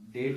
1.5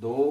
2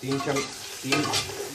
3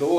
2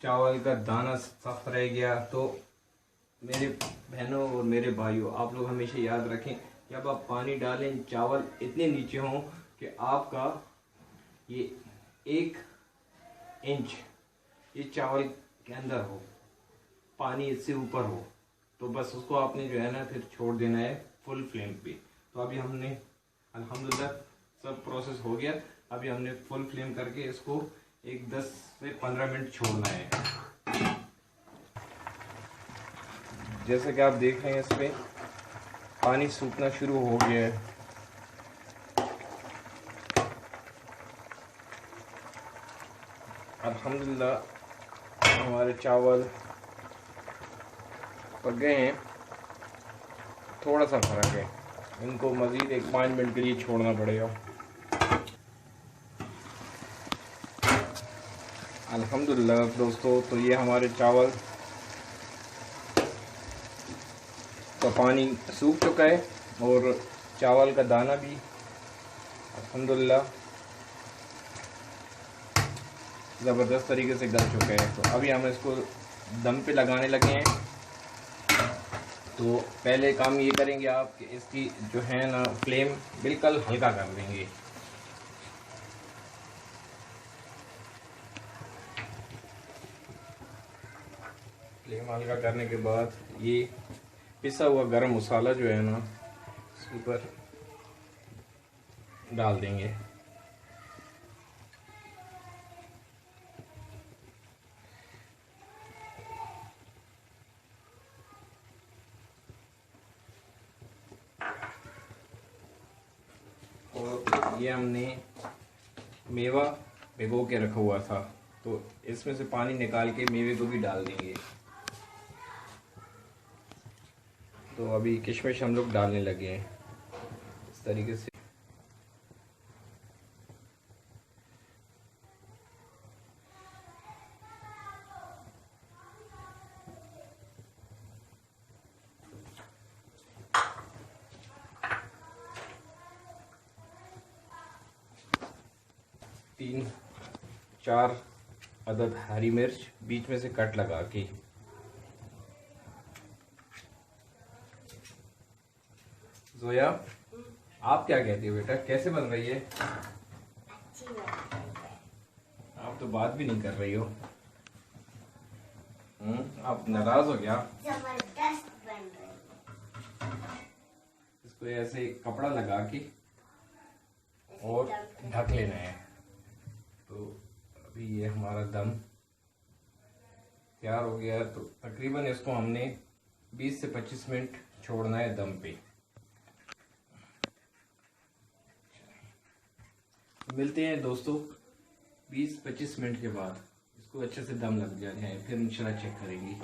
चावल का दाना सख्त रह गया। तो मेरे बहनों और मेरे भाइयों, आप लोग हमेशा याद रखें, जब आप पानी डालें चावल इतने नीचे हों कि आपका ये 1 इंच ये चावल के अंदर हो, पानी इससे ऊपर हो, तो बस उसको आपने जो है ना फिर छोड़ देना है फुल फ्लेम पे। तो अभी हमने अल्हम्दुलिल्लाह सब प्रोसेस हो गया। अभी हमने फुल फ्लेम करके इसको एक 10 से 15 मिनट छोड़ना है। जैसे कि आप देख रहे हैं इसमें पानी सूखना शुरू हो गया है। अल्हम्दुलिल्लाह हमारे चावल पक गए हैं। थोड़ा सा फर्क है, इनको मज़ीद एक 5 मिनट के लिए छोड़ना पड़ेगा। अल्हम्दुलिल्लाह दोस्तों, तो ये हमारे चावल का पानी सूख चुका है और चावल का दाना भी अल्हम्दुलिल्लाह ज़बरदस्त तरीके से गल चुके हैं। तो अभी हम इसको दम पे लगाने लगे हैं। तो पहले काम ये करेंगे आप कि इसकी जो है ना फ्लेम बिल्कुल हल्का कर देंगे। फ्लेम हल्का करने के बाद ये पिसा हुआ गरम मसाला जो है ना इसके ऊपर डाल देंगे। और ये हमने मेवा भिगो के रखा हुआ था, तो इसमें से पानी निकाल के मेवे को भी डाल देंगे। तो अभी किशमिश हम लोग डालने लगे हैं इस तरीके से। तीन चार अदद हरी मिर्च बीच में से कट लगा के। जोया, आप क्या कहती हो बेटा, कैसे बन रही है? अच्छी बात है। आप तो बात भी नहीं कर रही हो। आप नाराज हो गया? जबरदस्त बन रही है। इसको ऐसे कपड़ा लगा के और ढक लेना है। तो अभी ये हमारा दम तैयार हो गया। तो तकरीबन इसको हमने 20 से 25 मिनट छोड़ना है दम पे। मिलते हैं दोस्तों 20-25 मिनट के बाद। इसको अच्छे से दम लग जाए फिर इंशाल्लाह चेक करेंगे।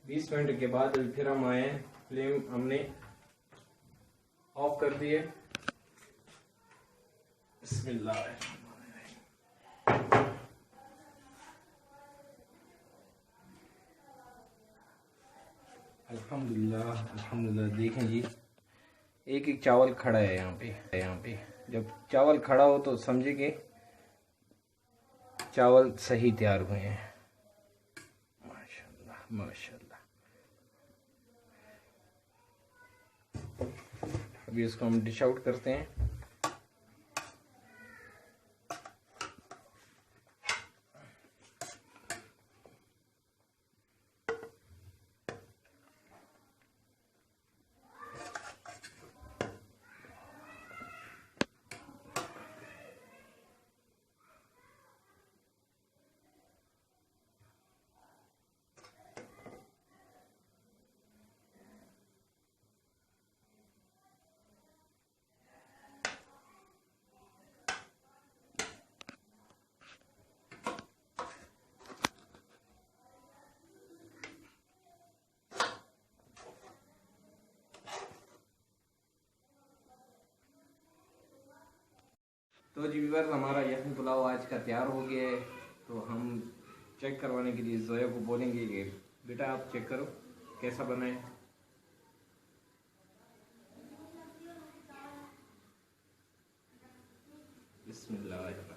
20 मिनट के बाद फिर हम आए, फ्लेम हमने ऑफ कर दिए। बिस्मिल्लाह। अल्हम्दुलिल्लाह अल्हम्दुलिल्लाह। देखें जी, एक एक चावल खड़ा है यहाँ पे। जब चावल खड़ा हो तो समझे कि चावल सही तैयार हुए हैं। माशाल्लाह माशाल्लाह। अभी इसको हम डिश आउट करते हैं। तो जी व्यूअर्स, हमारा यखनी पुलाव आज का तैयार हो गया है। तो हम चेक करवाने के लिए जोया को बोलेंगे कि बेटा आप चेक करो कैसा बना है। बिस्मिल्लाहिर्रहमानिर्रहीम।